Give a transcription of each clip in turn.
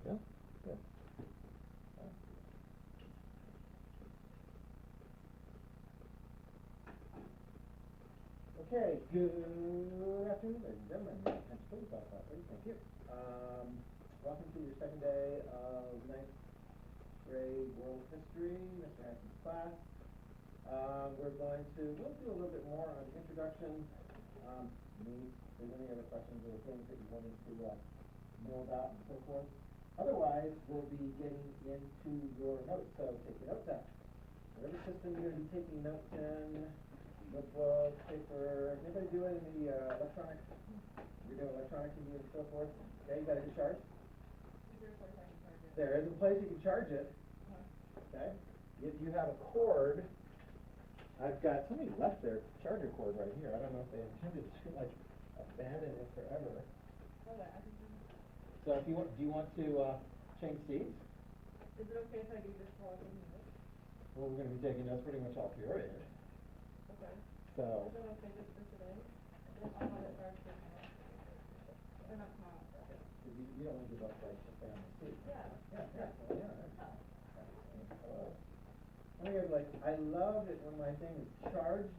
Yeah? Good. Okay, good afternoon, ladies and gentlemen. Thank you. Welcome to your second day of 9th grade world history, Mr. Hanson's class. We'll do a little bit more on the introduction. If there's any other questions or things that you wanted to know about and so forth. Otherwise, we'll be getting into your notes, so take your notes out. Whatever system you're going to be taking notes in, notebook, paper, anybody do it in the electronic? You're doing electronic and so forth? Yeah, you got a good charge? Is there a place I can charge it? There is a place you can charge it. Okay? If you have a cord, I've got, somebody left their charger cord right here. I don't know if they intended to like abandon it forever. So if you want, do you want to change seats? Is it okay if I do this while I'm in it? Well, we're going to be taking notes pretty much all period. Okay. So. Is it okay just for today? I'll have it charged for tomorrow. They're not tomorrow. You don't want to give up like the family seat. Yeah. I love it when my thing is charged,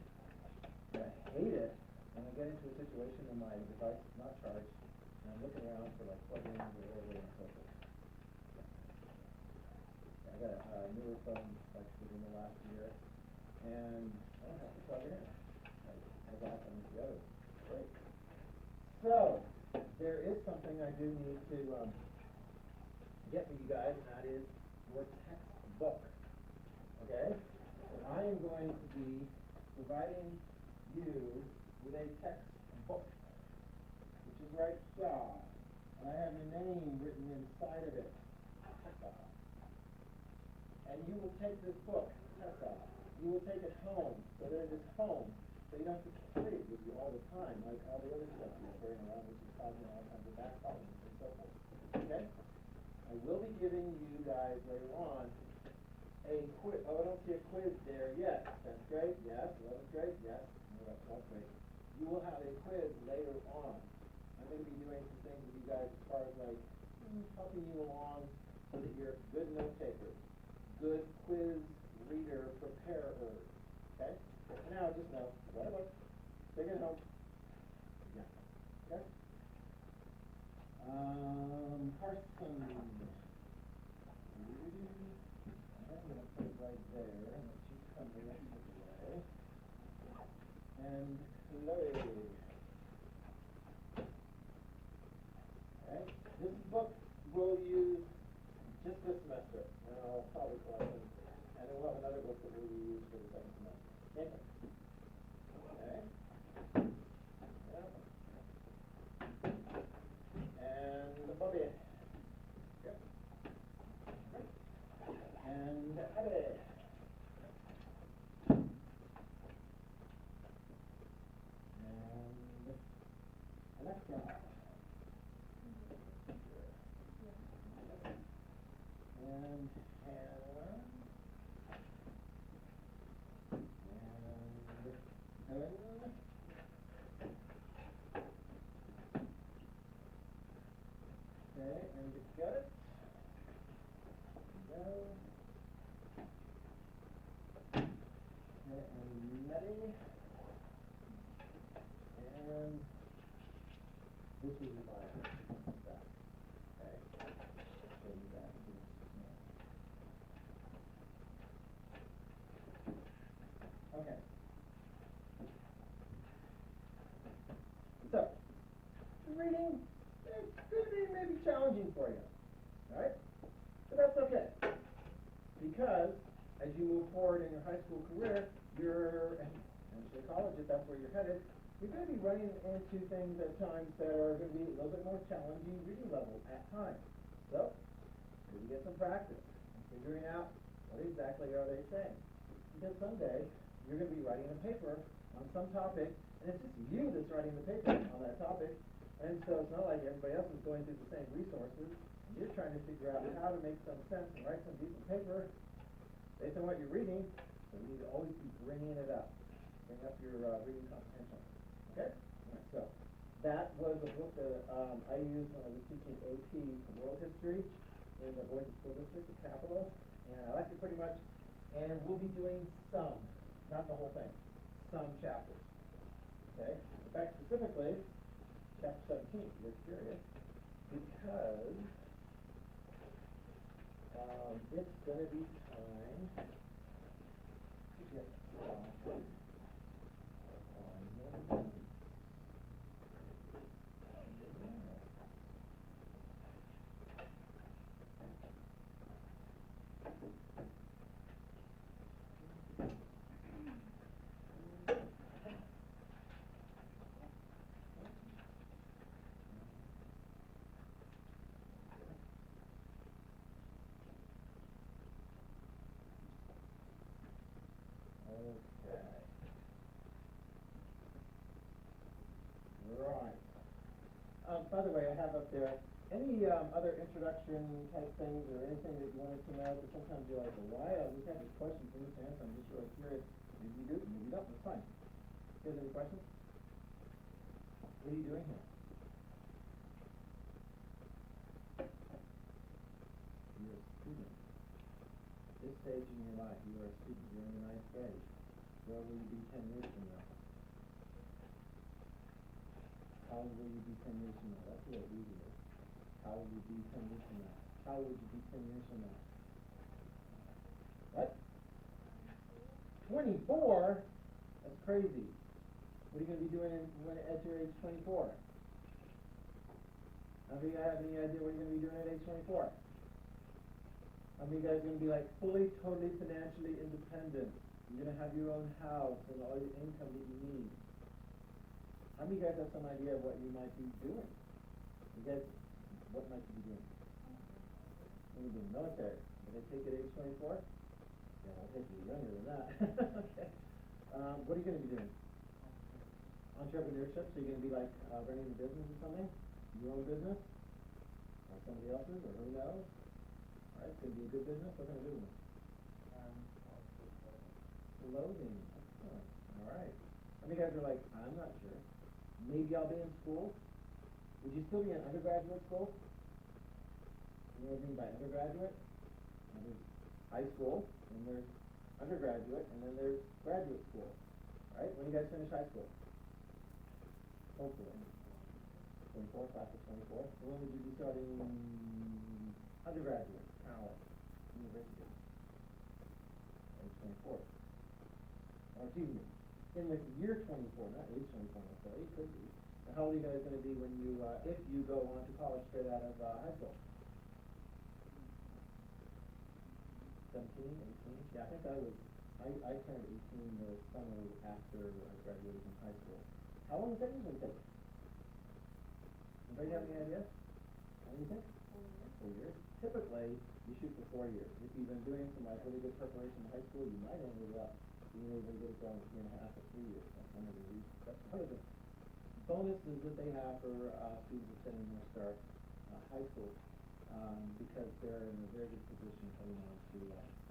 but I hate it when I get into a situation when my device is not charged, and I'm looking around for like plug-ins or whatever and so forth. I got a newer phone like within the last year, and I don't have to plug it in. I got them together. Great. So, there is something I do need to get for you guys, and that is your textbook. Okay? So I am going to be providing you with a textbook, which is right here. And I have your name written inside of it. And you will take this book, you will take it home, so that it is home, so you don't have to carry it with you all the time, like all the other stuff you're carrying around, which is causing all kinds of back problems and so forth. Okay? I will be giving you guys later on a quiz. Oh, I don't see a quiz there yet. That's great. Yes. 11th grade. Yes. No, that's not great. You will have a quiz later on. I'm going to be doing some things with you guys as far as like helping you along so that you're good note takers, good quiz reader preparers. Okay? For now, just know, write a book, take it home. Yeah. Okay? Carson. I'm going to put it right there, and she's coming this way. And Chloe. Okay? This book we'll use just this semester, and I'll probably collect them. And then we'll have another book that we'll use for the second semester. Okay? Okay? Yeah. And Bobby. Yep. And Abby. And Alexa. And Hannah. And Helen. Okay, and you got it. No. Okay, and Nettie. And this is my back. Okay. Show you that. Okay. So, reading, reading may be challenging for you. Alright? But that's okay. Because as you move forward in your high school career, and eventually college, if that's where you're headed, you're going to be running into things at times that are going to be a little bit more challenging reading levels at times. So, maybe get some practice in figuring out what exactly are they saying. Because someday, you're going to be writing a paper on some topic, and it's just you that's writing the paper on that topic, and so it's not like everybody else is going through the same resources. You're trying to figure out how to make some sense and write some decent paper based on what you're reading, so you need to always be bringing it up. Bring up your reading comprehension. Okay? Right, so that was a book that I used when I was teaching AP World History. in the Boise School District, the capital, and I like it pretty much. And we'll be doing some, not the whole thing, some chapters. Okay? In fact, specifically, chapter 17, if you're curious, because it's going to be time to get started on Okay. Right. By the way, I have up there any other introduction type things or anything that you wanted to know, but sometimes you're like, well, why? I just have this question for this answer. I'm just really curious. Maybe you do, maybe you don't. That's fine. You guys have any questions? What are you doing here? You're a student. At this stage in your life, you are a student. You're in the 9th grade. Where will you be 10 years from now? How old will you be 10 years from now? That's what we do. How will you be 10 years from now? How would you be 10 years from now? What? 24? That's crazy. What are you going to be doing at your age 24? How many of you have any idea what you're going to be doing at age 24? How many of you guys are going to be like fully, totally financially independent? You're going to have your own house and all your income that you need. How many of you guys have some idea of what you might be doing? You guys, what might you be doing? You're doing military. Did they take it at age 24? Yeah, I'll take you younger than that. Okay. What are you going to be doing? Entrepreneurship. So you're going to be like running a business or something? Your own business? Or somebody else's? Or who knows? All right, it's going to be a good business. What kind of business? Clothing. Excellent. All right. How many guys are like, I'm not sure. Maybe I'll be in school. Would you still be in undergraduate school? You know what I mean by undergraduate? And there's high school, and there's undergraduate, and then there's graduate school. Right? When do you guys finish high school? Hopefully. 24, class of 24. So when would you be starting undergraduate, college, university? Age 24. Or excuse me, in the year 24, not age 24, so it could be. And how old are you guys going to be when you, if you go on to college straight out of high school? 17, 18? Yeah, I think I turned 18 the summer after I graduated from high school. How long does that usually take? Anybody have any idea? What do you think? 4 years. Typically, you shoot for 4 years. If you've been doing some like really good preparation in high school, you might end up being able to get it done in 2.5 or 3 years. That's one of the reasons. That's one of the bonuses that they have for students attending their start high school, because they're in a very good position coming on to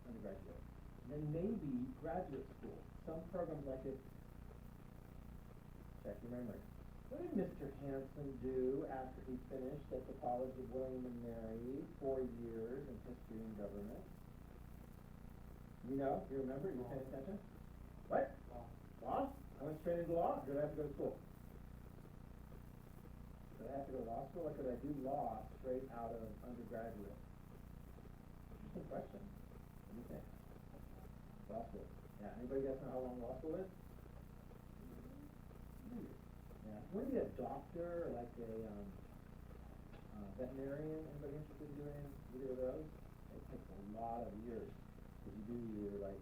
undergraduate. And then maybe graduate school. Some programs like it. Check your memory. What did Mr. Hanson do after he finished at the College of William and Mary, 4 years in history and government? You know? You remember? You paying attention? What? Law? I went straight into law, or did I have to go to school? Did I have to go to law school, or could I do law straight out of undergraduate? Interesting question. What do you think? Law school. Yeah, anybody guys know how long law school is? 2 years. Yeah. If you want to be a doctor, or like a veterinarian, anybody interested in doing either of those? It takes a lot of years. Because you do your like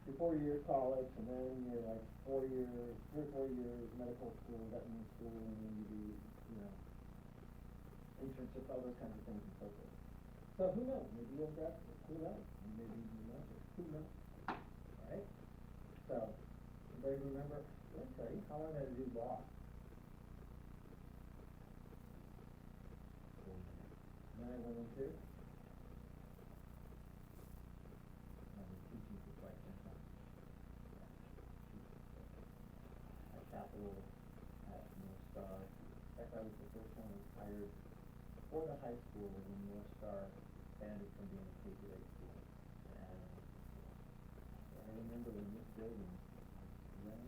your 4 years college, and then you're like 4 years, 3 or 4 years medical school, veterinary school, and then you do, you know, internships, all those kinds of things and so forth. So who knows? Maybe you'll grad school. Who knows? Maybe you know. Who knows? All right. So anybody remember? Let me tell you how long I had to do law. 4 years. Then I went into. Teaching for quite some time. At Capital, at North Star. In fact, I was the first one who was hired for the high school when North Star expanded from being a K through 8 school. And I remember when this building ran.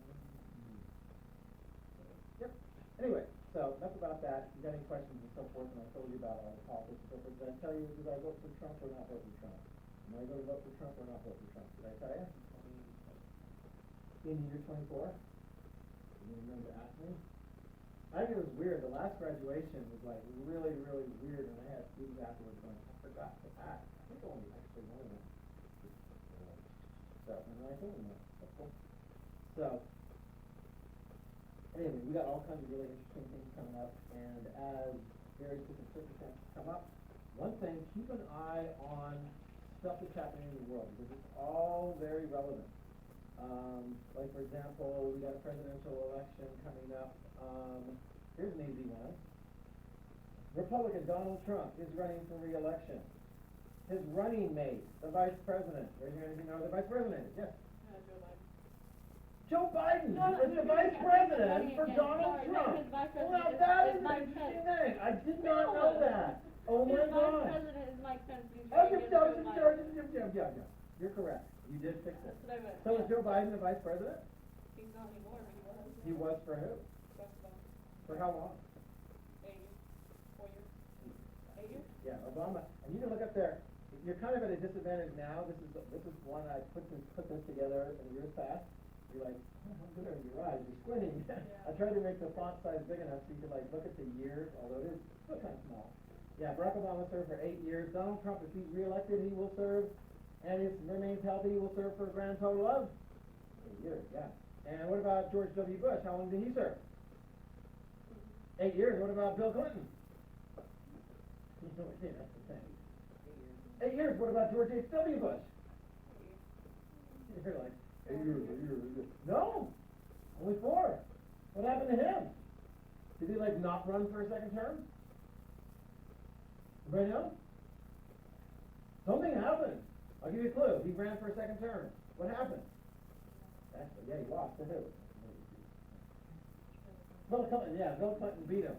Yep. Anyway, so enough about that. If you got any questions and so forth, and I told you about all the politics and so forth. Did I tell you, did I vote for Trump or not vote for Trump? Am I going to vote for Trump or not vote for Trump? Did I tell you? In year 24? You remember to ask me? I think it was weird. The last graduation was like really, really weird, and I had students afterwards going, I forgot to ask. I think only actually one of them. So, and I told them that. That's cool. So, anyway, we got all kinds of really interesting things coming up, and as various different circumstances come up, one thing, keep an eye on stuff that's happening in the world, because it's all very relevant. Like, for example, we got a presidential election coming up. Here's an easy one. Republican Donald Trump is running for re-election. His running mate, the vice president. Raise your hand if you know who the vice president is. Yes. Joe Biden. Joe Biden is the vice president for Donald Trump. Well, that is an interesting thing. I did not know that. Oh my God. God. Vice president is Mike Pence. Yeah. You're correct. You did fix it. That's what I meant. So is Joe Biden the vice president? He's not anymore, but he was. He was for who? For how long? 8 years. 4 years. 8 years? Yeah, Obama. And you can look up there. You're kind of at a disadvantage now. This is one I put this together in years past. You're like, oh, how good are your eyes? You're squinting. Yeah. I tried to make the font size big enough so you could like look at the years, although it is still kind of small. Yeah, Barack Obama served for 8 years. Donald Trump, if he's reelected, he will serve, and if he remains healthy, he will serve for a grand total of 8 years. Yeah. And what about George W. Bush? How long did he serve? 8 years. What about Bill Clinton? Yeah, that's the thing. 8 years. What about George H.W. Bush? You're like, 8 years. No, only 4. What happened to him? Did he like not run for a second term? Anybody know? Something happened. I'll give you a clue. He ran for a second term. What happened? Actually, yeah, he lost to who? Bill Clinton. Yeah, Bill Clinton beat him.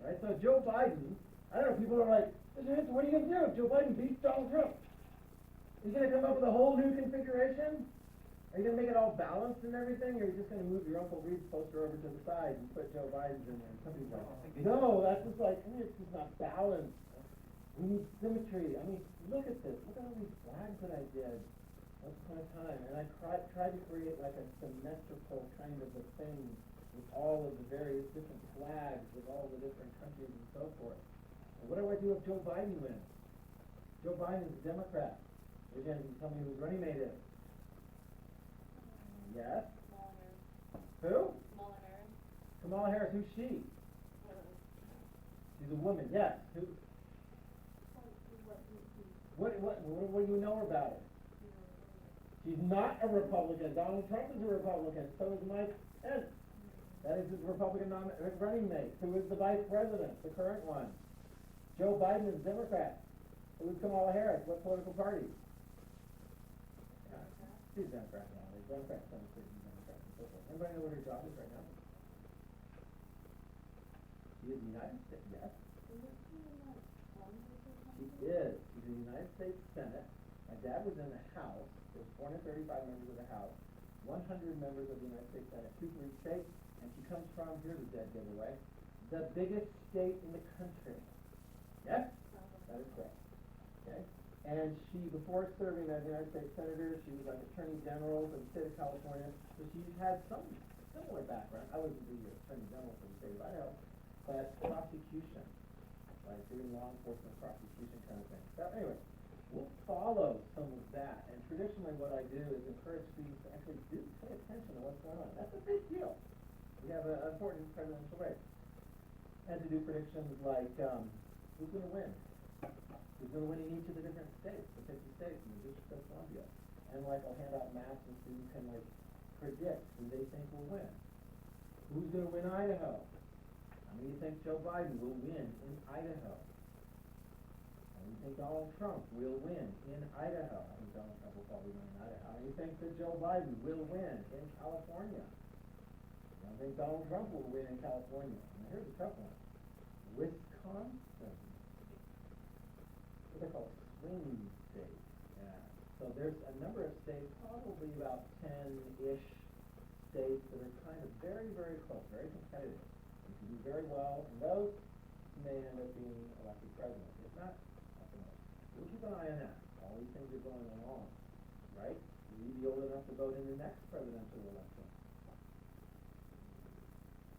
Right. So Joe Biden. I don't know. People are like, what are you gonna do? Joe Biden beats Donald Trump. He's gonna come up with a whole new configuration. Are you gonna make it all balanced and everything, or are you just gonna move your Uncle Reed's poster over to the side and put Joe Biden's in there? And somebody's like, no, that's just like, it's just not balanced. We need symmetry. I mean, look at this. Look at all these flags that I did once upon a time, and I tried to create like a symmetrical kind of a thing with all of the various different flags with all the different countries and so forth. And what do I do if Joe Biden wins? Joe Biden is a Democrat. Again, you tell me who his running mate is. Yes? Who? Kamala Harris. Who's she? She's a woman. Yes. Who? What do you know about her? She's not a Republican. Donald Trump is a Republican. So is Mike Pence. That is his Republican running mate. Who is the vice president, the current one? Joe Biden is a Democrat. Who is Kamala Harris? What political party? She's a Democrat now. Democrats don't say she's Democrat and so forth. Anybody know what her job is right now? She is the United States. Yes. She is. She's in the United States Senate. My dad was in the House. There's 435 members of the House, 100 members of the United States Senate, 2 for each state, and she comes from, here's a dead giveaway, the biggest state in the country. Yes? That is correct. Okay? And she, before serving as a United States Senator, she was like Attorney General for the state of California, so she's had some similar background. I wasn't the Attorney General for the state of Idaho, but prosecution, like doing law enforcement prosecution kind of thing. So anyway, we'll follow some of that, and traditionally what I do is encourage students to actually do pay attention to what's going on. That's a big deal. We have an important presidential race. And to do predictions like who's going to win? Who's going to win in each of the different states, the 50 states in the District of Columbia? And like I'll hand out maps and students can like predict who they think will win. Who's going to win Idaho? How many do you think Joe Biden will win in Idaho? How many do you think Donald Trump will win in Idaho? I think Donald Trump will probably win in Idaho. How many do you think that Joe Biden will win in California? I think Donald Trump will win in California. And here's a tough one. Wisconsin. What they call swing So there's a number of states, probably about 10-ish states that are kind of very, very close, very competitive. If you do very well in those, you may end up being elected president. If not, not so much. We'll keep an eye on that. All these things are going along, right? Will you be old enough to vote in the next presidential election?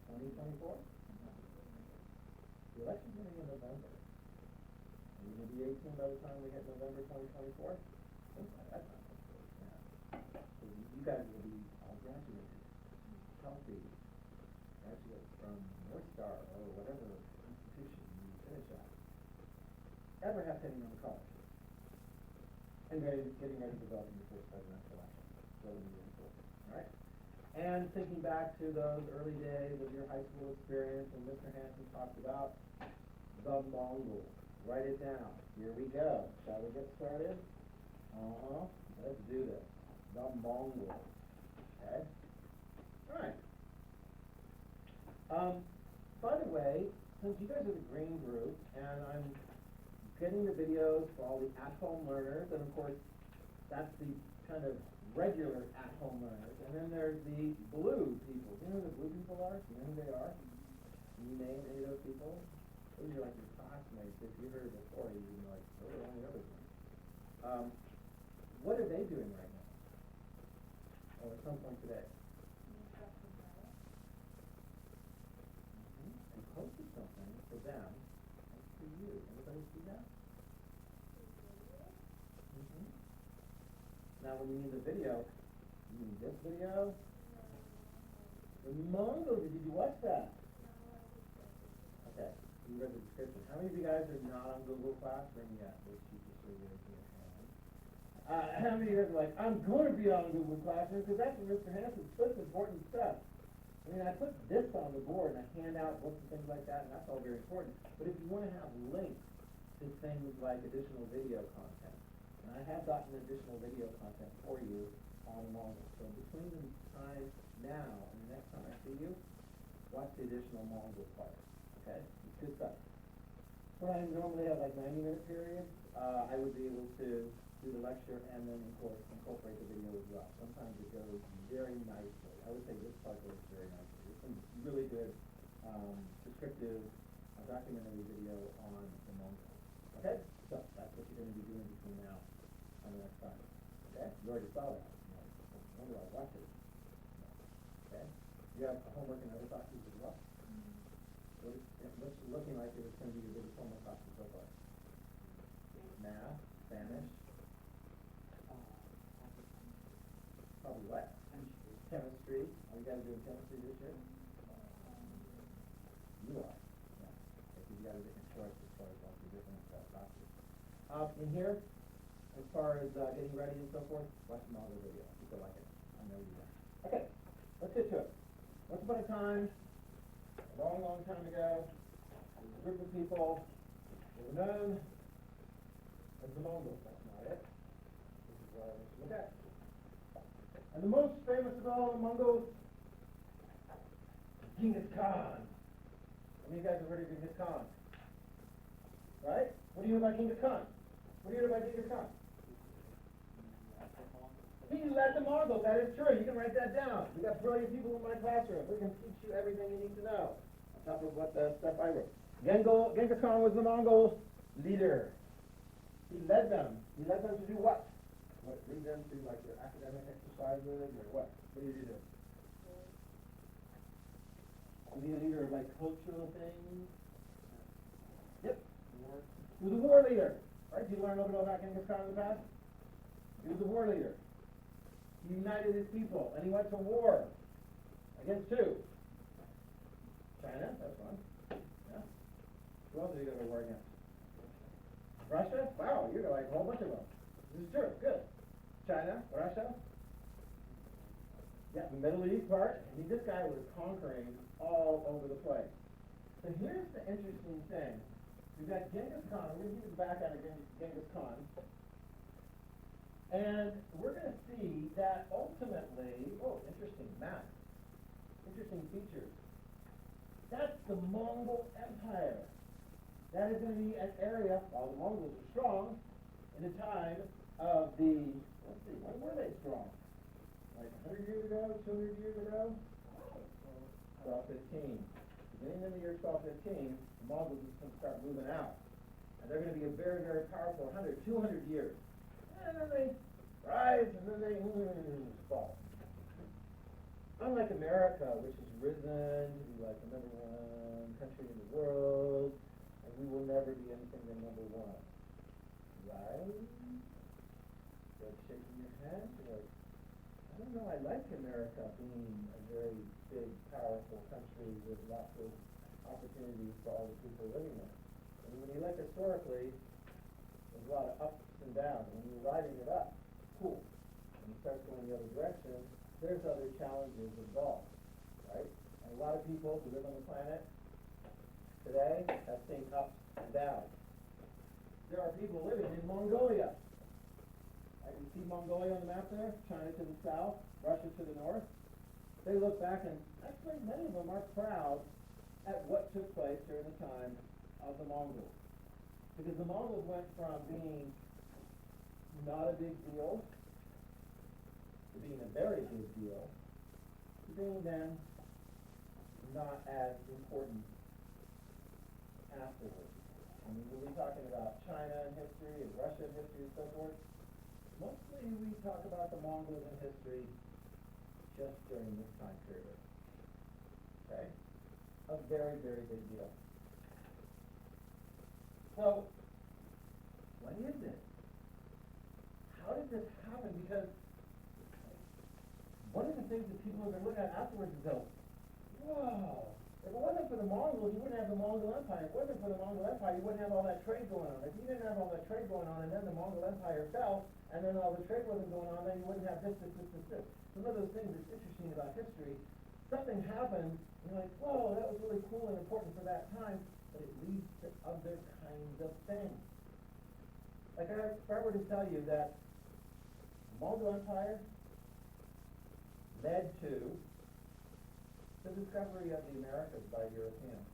2024? The election's going to be in November. Are you going to be 18 by the time we hit November 2024? That's not much good. Yeah. So you guys will be all graduated, healthy, graduate from North Star or whatever institution you finish at. Ever have pending on the college. And getting ready to vote in your first presidential election. Really, really cool. All right? And thinking back to those early days of your high school experience, and Mr. Hanson talked about the Mongols. Write it down. Here we go. Shall we get started? Let's do this. The Mongols. Okay? All right. By the way, since you guys are the green group, and I'm getting the videos for all the at-home learners, and of course, that's the kind of regular at-home learners. And then there's the blue people. Do you know who the blue people are? Do you know who they are? Can you name any of those people? Those are like your classmates. If you heard it before, you'd be like, oh, they're on the other one. What are they doing right now? Or at some point today? And posted something for them and for you. Anybody see that? Now, when you mean the video, you mean this video? The Mongols. Did you watch that? Okay. You read the description. How many of you guys are not on Google Classroom yet? Those teachers are raising your hand. How many of you guys are like, I'm going to be on Google Classroom because that's where Mr. Hanson puts important stuff. I mean, I put this on the board and I hand out books and things like that, and that's all very important. But if you want to have links to things like additional video content, and I have gotten additional video content for you on Mongols. So between the time now and the next time I see you, watch the additional Mongol part. Okay? It's good stuff. When I normally have like 90-minute periods, I would be able to do the lecture and then, of course, incorporate the video as well. Sometimes it goes very nicely. I would say this part goes very nicely. There's some really good descriptive documentary video on the Mongols. Okay? So that's what you're going to be doing between now and the next time. Okay? You already saw that. When do I watch it? Okay? You have homework in other classes as well? What's looking like it's going to be your biggest homework classes so far? Math, Spanish. Probably what? Chemistry. Are you guys doing chemistry this year? You are. Yeah. Because you got a different choice as far as all the different classes. In here, as far as getting ready and so forth, watch the Mongo video if you feel like it. I know you will. Okay, let's get to it. Once upon a time, a long, long time ago, there was a group of people that were known as the Mongols. That's not it. This is what I want you to look at. And the most famous of all the Mongols, Genghis Khan. How many of you guys have heard of Genghis Khan? Right? What do you know about Genghis Khan? What do you know about Genghis Khan? He led the Mongols. That is true. You can write that down. We got brilliant people in my classroom. We can teach you everything you need to know. On top of what the stuff I wrote. Genghis Khan was the Mongol leader. He led them. He led them to do what? What, lead them to like their academic exercises or what? What did he do? Was he a leader of like cultural things? Yep. He was a war leader. Right? Did you learn a little bit about Genghis Khan in the past? He was a war leader. He united his people, and he went to war against who? China, that's one. Yeah. Who else did he go to war against? Russia? Wow, you're like a whole bunch of them. This is true, good. China, Russia. Yeah, the Middle East part. I mean, this guy was conquering all over the place. So here's the interesting thing. We've got Genghis Khan. We're going to give it back out of Genghis Khan. And we're going to see that ultimately, interesting map, interesting features. That's the Mongol Empire. That is going to be an area, while the Mongols are strong, in the time of the let's see, when were they strong? Like 100 years ago, 200 years ago? 1215. Beginning in the year 1215, the Mongols are going to start moving out. And they're going to be a very, very powerful 100, 200 years. And then they rise, and then they fall. Unlike America, which has risen to be like the #1 country in the world, and we will never be anything than #1. Right? You're like shaking your head. You're like, I don't know, I like America being a very big, powerful country with lots of opportunities for all the people living there. And when you look historically, there's a lot of ups and downs. When you're riding it up, cool. When you start going the other direction, there's other challenges involved, right? And a lot of people who live on the planet today have seen ups and downs. There are people living in Mongolia. Right? You see Mongolia on the map there? China to the south, Russia to the north. They look back and actually many of them are proud at what took place during the time of the Mongols. Because the Mongols went from being not a big deal to being a very big deal, to being then not as important afterwards. I mean, when we're talking about China in history and Russia in history and so forth, mostly we talk about the Mongols in history just during this time period. Okay? A very, very big deal. So, what is it? How did this happen? Because one of the things that people are going to look at afterwards is go, whoa, if it wasn't for the Mongols, you wouldn't have the Mongol Empire. If it wasn't for the Mongol Empire, you wouldn't have all that trade going on. If you didn't have all that trade going on and then the Mongol Empire fell, and then all the trade wasn't going on, then you wouldn't have this. Some of those things that's interesting about history, something happened, and you're like, whoa, that was really cool and important for that time, but it leads to other kinds of things. Like if I were to tell you that the Mongol Empire led to the discovery of the Americas by Europeans.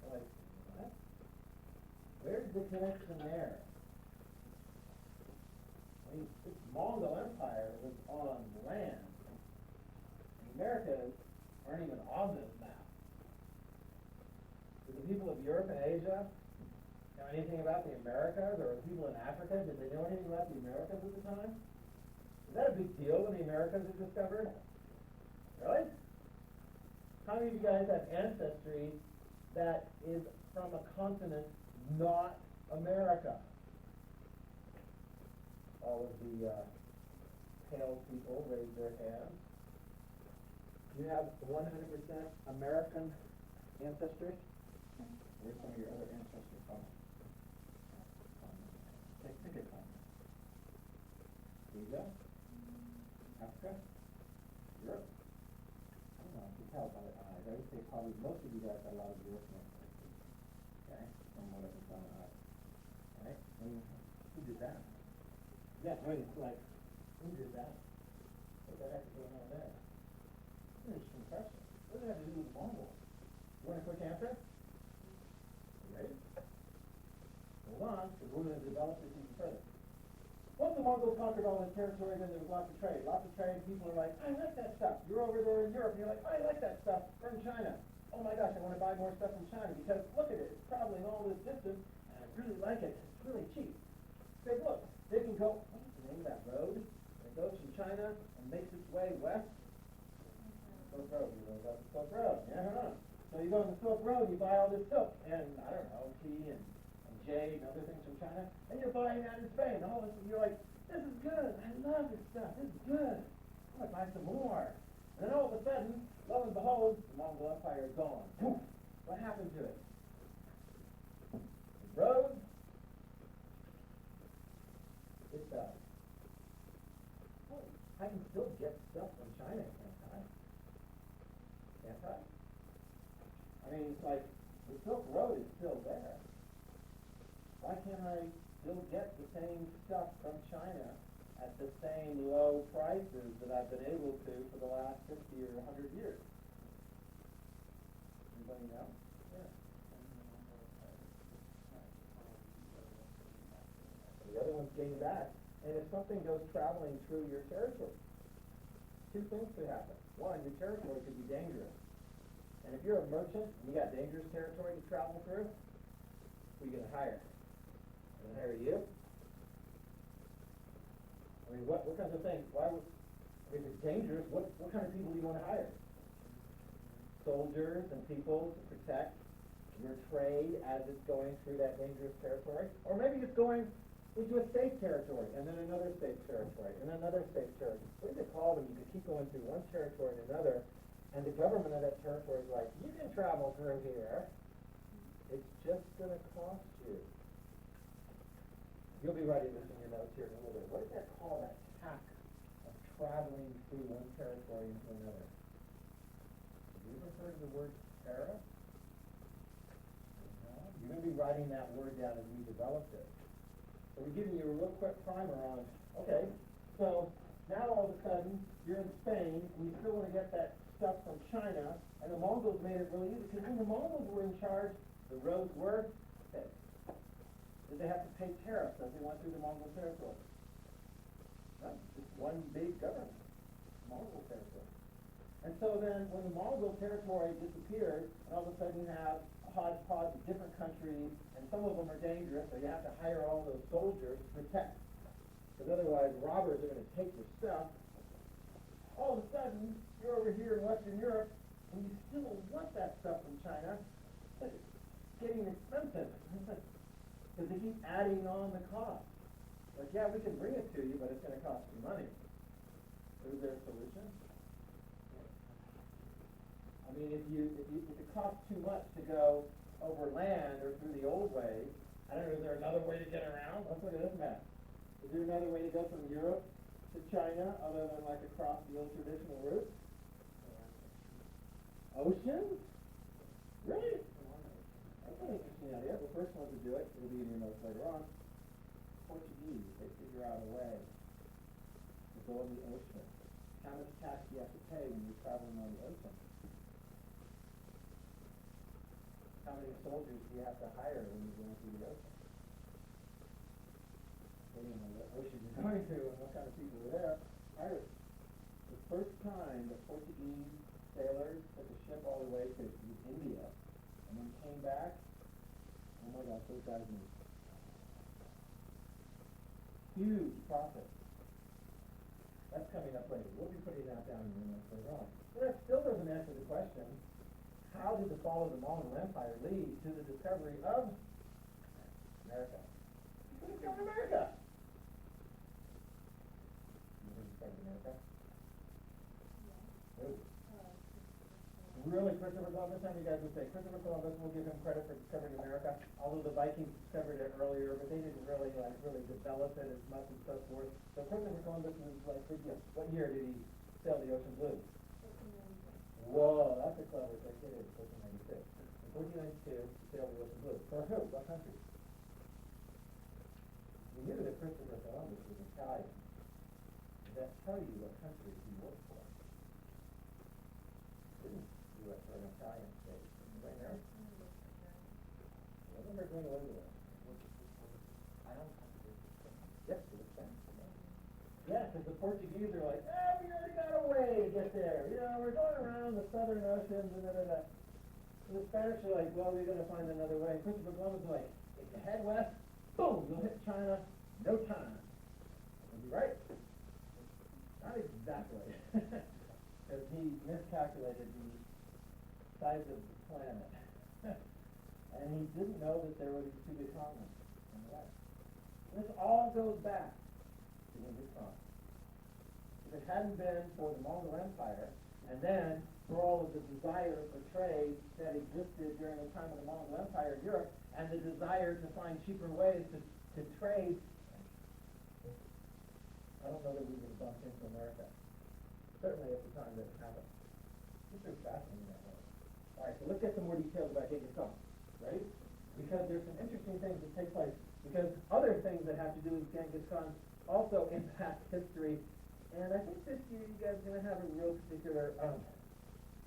You're like, what? Where's the connection there? I mean, this Mongol Empire was on land. The Americas aren't even on this map. Did the people of Europe and Asia know anything about the Americas, or the people in Africa, did they know anything about the Americas at the time? Is that a big deal when the Americas are discovered? Really? How many of you guys have ancestry that is from a continent not America? All of the pale people raise their hands. You have 100% American ancestry? Where's some of your other ancestry from? Pick a continent. Asia? Africa? Europe? I don't know, you can tell by the eyes. I would say probably most of you guys have a lot of European ancestry. Okay? From what I can tell in eyes. Right? I mean, who did that? Yeah, right, it's like, who did that? What the heck is going on there? Interesting question. What does it have to do with the Mongols? You want a quick answer? You ready? Hold on, because we're going to develop this even further. Once the Mongols conquered all this territory, then there was lots of trade. Lots of trade, people are like, I like that stuff. You're over there in Europe, and you're like, I like that stuff from China. Oh my gosh, I want to buy more stuff from China, because look at it, it's traveling all this distance, and I really like it, it's really cheap. Say, look, they can go, what's the name of that road? It goes from China and makes its way west. Silk Road, you know about the Silk Road, yeah. So you go on the Silk Road, you buy all this silk, and I don't know, tea and jade and other things from China, and you're buying that in Spain. All this, you're like, this is good, I love this stuff, this is good. I'm going to buy some more. And then all of a sudden, lo and behold, the Mongol Empire is gone. Poof! What happened to it? The road, it fell. I can still get stuff from China, can't I? Can't I? I mean, it's like, the Silk Road is still there. Why can't I still get the same stuff from China at the same low prices that I've been able to for the last 50 or 100 years? Anybody know? Yeah. The other one's getting back. And if something goes traveling through your territory, two things could happen. One, your territory could be dangerous. And if you're a merchant and you got dangerous territory to travel through, who are you going to hire? Going to hire you? I mean, what kinds of things? If it's dangerous, what kind of people do you want to hire? Soldiers and people to protect your trade as it's going through that dangerous territory? Or maybe it's going into a safe territory, and then another safe territory, and another safe territory. What is it called when you could keep going through one territory and another, and the government of that territory is like, you can travel through here, it's just going to cost you. You'll be writing this in your notes here in a little bit. What is that called, that tack of traveling through one territory into another? Have you ever heard of the word tariff? No? You're going to be writing that word down as we develop it. So we're giving you a real quick primer on, okay, so now all of a sudden you're in Spain and you still want to get that stuff from China, and the Mongols made it really easy, because when the Mongols were in charge, the roads were safe. Did they have to pay tariffs as they went through the Mongol territory? No, just one big government, Mongol territory. And so then when the Mongol territory disappeared, and all of a sudden you have a hodgepodge of different countries, and some of them are dangerous, so you have to hire all those soldiers to protect. Because otherwise robbers are going to take your stuff. All of a sudden, you're over here in Western Europe, and you still want that stuff from China, but it's getting expensive. Because they keep adding on the cost. Like, yeah, we can bring it to you, but it's going to cost you money. Is there a solution? I mean, if it costs too much to go over land or through the old way, I don't know, is there another way to get around? Let's look at this map. Is there another way to go from Europe to China other than like across the old traditional route? Oceans? Really? That's an interesting idea. The first one to do it, it'll be in your notes later on. Portuguese, they figure out a way to go on the ocean. How much tax do you have to pay when you're traveling on the ocean? How many soldiers do you have to hire when you're going through the ocean? Depending on what ocean you're going to and what kind of people are there. Pirates. The first time the Portuguese sailors took a ship all the way to India and then came back, oh my gosh, those guys made huge profit. That's coming up later. We'll be putting that down in the notes later on. But that still doesn't answer the question, how did the fall of the Mongol Empire lead to the discovery of America? Who discovered America? Who discovered America? Who? Really, Christopher Columbus? How many guys would say Christopher Columbus? We'll give him credit for discovering America, although the Vikings discovered it earlier, but they didn't really develop it as much and so forth. So Christopher Columbus was like, what year did he sail the ocean blue? Whoa, that's a clever trick. It is 1492. In 1492, he sailed the ocean blue. For who? What country? We knew that Christopher Columbus was Italian. Does that tell you what country he worked for? Didn't do it for an Italian state. Right there? Wasn't there going over there? Yes, it was Spanish. Yeah, because the Portuguese are like, we already got a way to get there. You know, we're going around the southern oceans and da-da-da. And the Spanish are like, well, we're going to find another way. Christopher Columbus is like, if you head west, boom, you'll hit China, no time. Is he right? Not exactly. Because he miscalculated the size of the planet. And he didn't know that there were these two big continents in the west. This all goes back to Genghis Khan. If it hadn't been for the Mongol Empire, and then for all of the desire for trade that existed during the time of the Mongol Empire in Europe, and the desire to find cheaper ways to trade, I don't know that we would have bumped into America. Certainly at the time that it happened. This is fascinating that way. All right, so let's get some more details about Genghis Khan. Ready? Because there's some interesting things that take place. Because other things that have to do with Genghis Khan also impact history. And I think this year you guys are going to have a real particular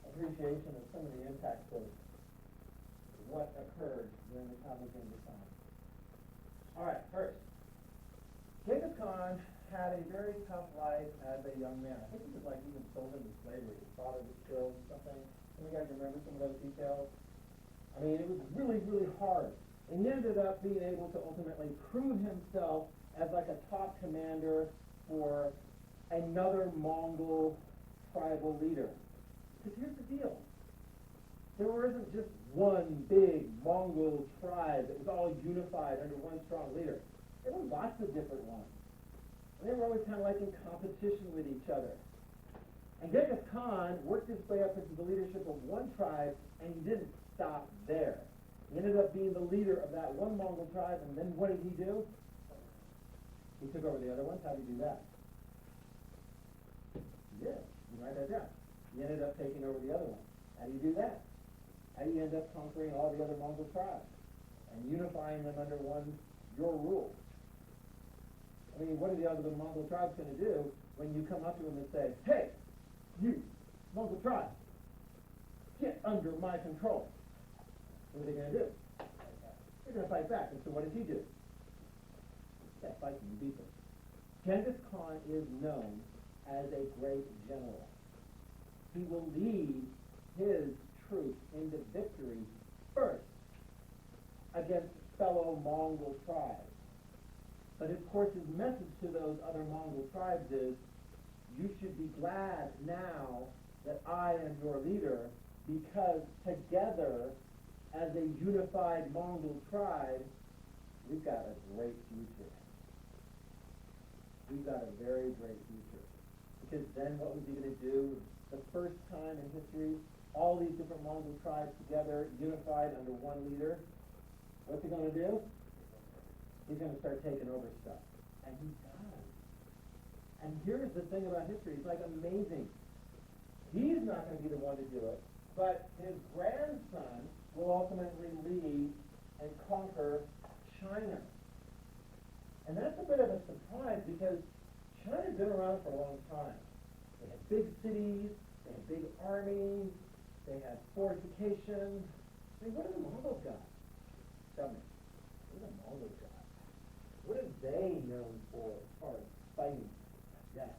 appreciation of some of the impacts of what occurred during the time of Genghis Khan. All right, first, Genghis Khan had a very tough life as a young man. I think he was like even sold into slavery. His father was killed or something. Some of you guys remember some of those details? I mean, it was really, really hard. And he ended up being able to ultimately prove himself as like a top commander for another Mongol tribal leader. Because here's the deal. There wasn't just one big Mongol tribe that was all unified under one strong leader. There were lots of different ones. And they were always kind of like in competition with each other. And Genghis Khan worked his way up into the leadership of one tribe, and he didn't stop there. He ended up being the leader of that one Mongol tribe, and then what did he do? He took over the other ones. How did he do that? He did. You write that down. He ended up taking over the other one. How do you do that? How do you end up conquering all the other Mongol tribes and unifying them under your rule? I mean, what are the other Mongol tribes going to do when you come up to them and say, hey, you, Mongol tribe, get under my control? What are they going to do? They're going to fight back. And so what does he do? Yeah, fight them and beat them. Genghis Khan is known as a great general. He will lead his troops into victory first against fellow Mongol tribes. But of course his message to those other Mongol tribes is, you should be glad now that I am your leader, because together as a unified Mongol tribe, we've got a great future. We've got a very great future. Because then what was he going to do? The first time in history, all these different Mongol tribes together, unified under one leader. What's he going to do? He's going to start taking over stuff. And he does. And here's the thing about history. It's like amazing. He's not going to be the one to do it, but his grandson will ultimately lead and conquer China. And that's a bit of a surprise, because China's been around for a long time. They had big cities, they had big armies, they had fortifications. I mean, what have the Mongols got? Tell me. What have the Mongols got? What are they known for as far as fighting? Yeah.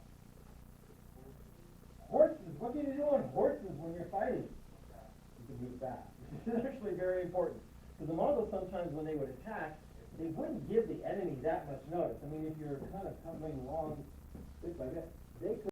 Horses. What can you do on horses when you're fighting? You can move fast. This is actually very important. Because the Mongols sometimes, when they would attack, they wouldn't give the enemy that much notice. I mean, if you're kind of coming along like that, they could